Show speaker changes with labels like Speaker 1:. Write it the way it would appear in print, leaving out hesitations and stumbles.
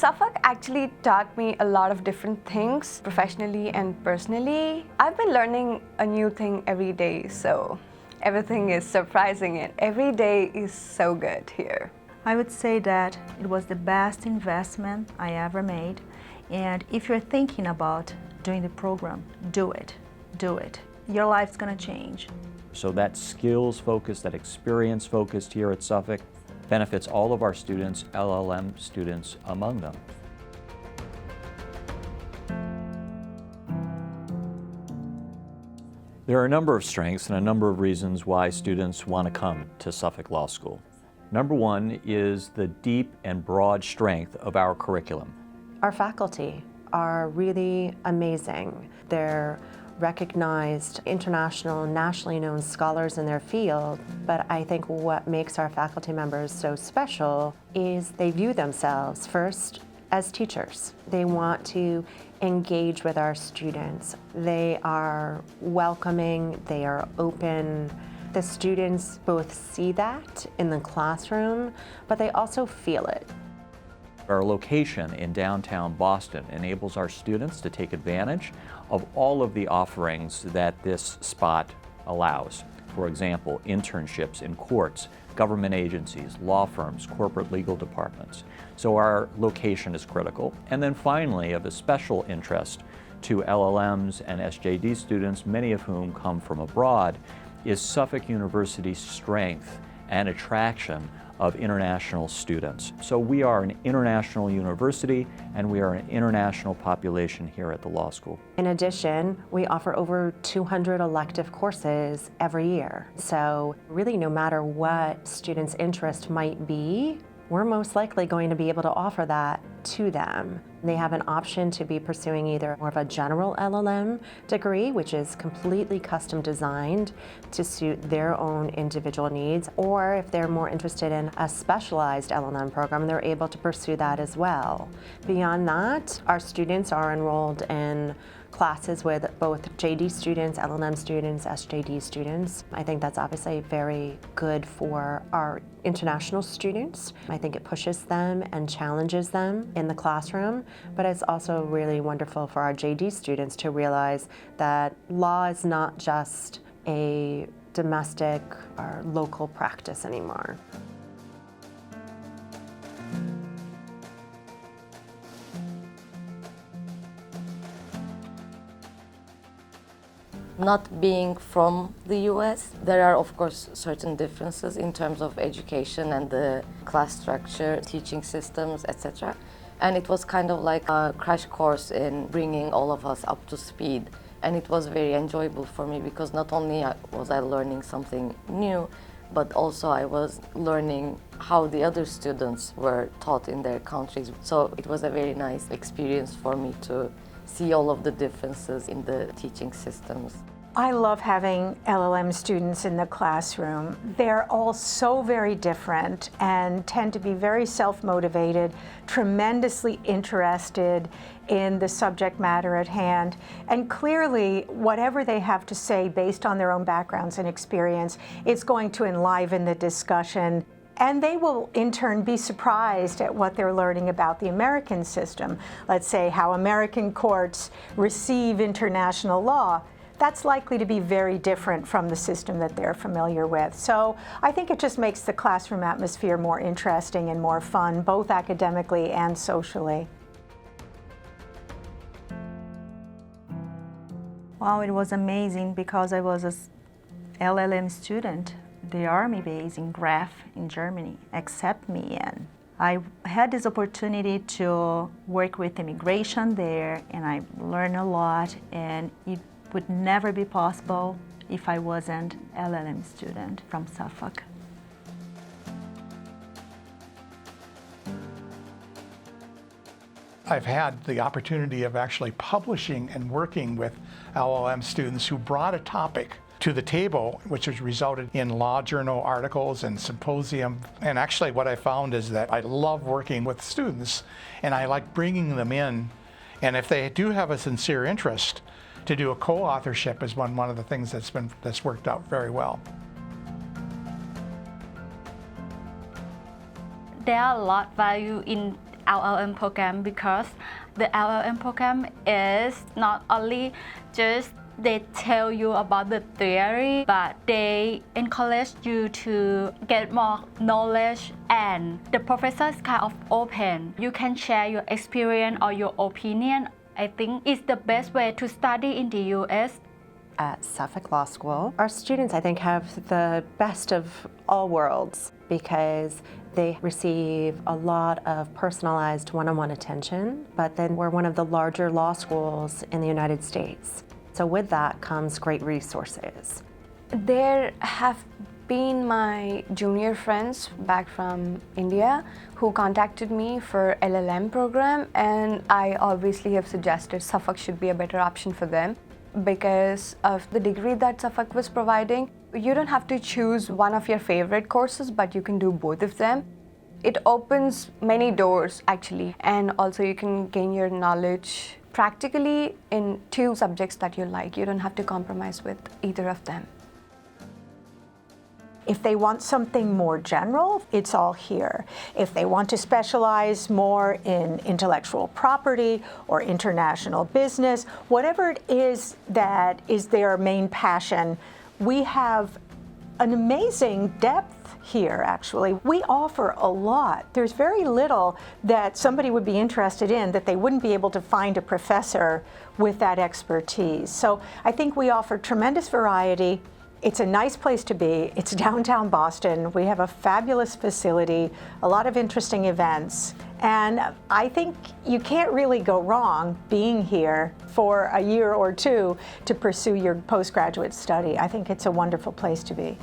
Speaker 1: Suffolk actually taught me a lot of different things, professionally and personally. I've been learning a new thing every day, so everything is surprising and every day is so good here.
Speaker 2: I would say that it was the best investment I ever made. And if you're thinking about doing the program, do it. Do it. Your life's going to change.
Speaker 3: So that skills focused, that experience focused here at Suffolk benefits all of our students, LLM students among them. There are a number of strengths and a number of reasons why students want to come to Suffolk Law School. Number one is the deep and broad strength of our curriculum.
Speaker 4: Our faculty are really amazing. They're recognized international, nationally known scholars in their field, but I think what makes our faculty members so special is they view themselves first as teachers. They want to engage with our students. They are welcoming, they are open. The students both see that in the classroom, but they also feel it.
Speaker 3: Our location in downtown Boston enables our students to take advantage of all of the offerings that this spot allows. For example, internships in courts, government agencies, law firms, corporate legal departments. So our location is critical. And then finally, of a special interest to LLMs and SJD students, many of whom come from abroad, is Suffolk University's strength and attraction of international students. So we are an international university and we are an international population here at the law school.
Speaker 4: In addition, we offer over 200 elective courses every year. So really, no matter what students' interest might be, we're most likely going to be able to offer that to them. They have an option to be pursuing either more of a general LLM degree, which is completely custom designed to suit their own individual needs, or if they're more interested in a specialized LLM program, they're able to pursue that as well. Beyond that, our students are enrolled in classes with both JD students, LLM students, SJD students. I think that's obviously very good for our international students. I think it pushes them and challenges them in the classroom, but it's also really wonderful for our JD students to realize that law is not just a domestic or local practice anymore.
Speaker 5: Not being from the US, there are of course certain differences in terms of education and the class structure, teaching systems, etc. And it was kind of like a crash course in bringing all of us up to speed. And it was very enjoyable for me because not only was I learning something new, but also I was learning how the other students were taught in their countries. So it was a very nice experience for me to see all of the differences in the teaching systems.
Speaker 6: I love having LLM students in the classroom. They're all so very different and tend to be very self-motivated, tremendously interested in the subject matter at hand. And clearly, whatever they have to say based on their own backgrounds and experience, it's going to enliven the discussion. And they will, in turn, be surprised at what they're learning about the American system. Let's say how American courts receive international law. That's likely to be very different from the system that they're familiar with. So I think it just makes the classroom atmosphere more interesting and more fun, both academically and socially.
Speaker 2: Wow, it was amazing because I was an LLM student. The army base in Graf in Germany accepted me, and I had this opportunity to work with immigration there, and I learned a lot, and it would never be possible if I wasn't an LLM student from Suffolk.
Speaker 7: I've had the opportunity of actually publishing and working with LLM students who brought a topic to the table, which has resulted in law journal articles and symposium. And actually what I found is that I love working with students and I like bringing them in. And if they do have a sincere interest, to do a co-authorship is one of the things that's worked out very well.
Speaker 8: There are a lot of value in LLM program because the LLM program is not only just they tell you about the theory, but they encourage you to get more knowledge, and the professor is kind of open. You can share your experience or your opinion. I think it's the best way to study in the US.
Speaker 4: At Suffolk Law School, our students, I think, have the best of all worlds because they receive a lot of personalized one-on-one attention, but then we're one of the larger law schools in the United States. So with that comes great resources.
Speaker 1: There have been my junior friends back from India who contacted me for LLM program, and I obviously have suggested Suffolk should be a better option for them because of the degree that Suffolk was providing. You don't have to choose one of your favorite courses, but you can do both of them. It opens many doors actually, and also you can gain your knowledge practically in 2 subjects that you like. You don't have to compromise with either of them.
Speaker 6: If they want something more general, it's all here. If they want to specialize more in intellectual property or international business, whatever it is that is their main passion, we have an amazing depth here, actually. We offer a lot. There's very little that somebody would be interested in that they wouldn't be able to find a professor with that expertise. So I think we offer tremendous variety. It's a nice place to be. It's downtown Boston. We have a fabulous facility, a lot of interesting events. And I think you can't really go wrong being here for a year or 2 to pursue your postgraduate study. I think it's a wonderful place to be.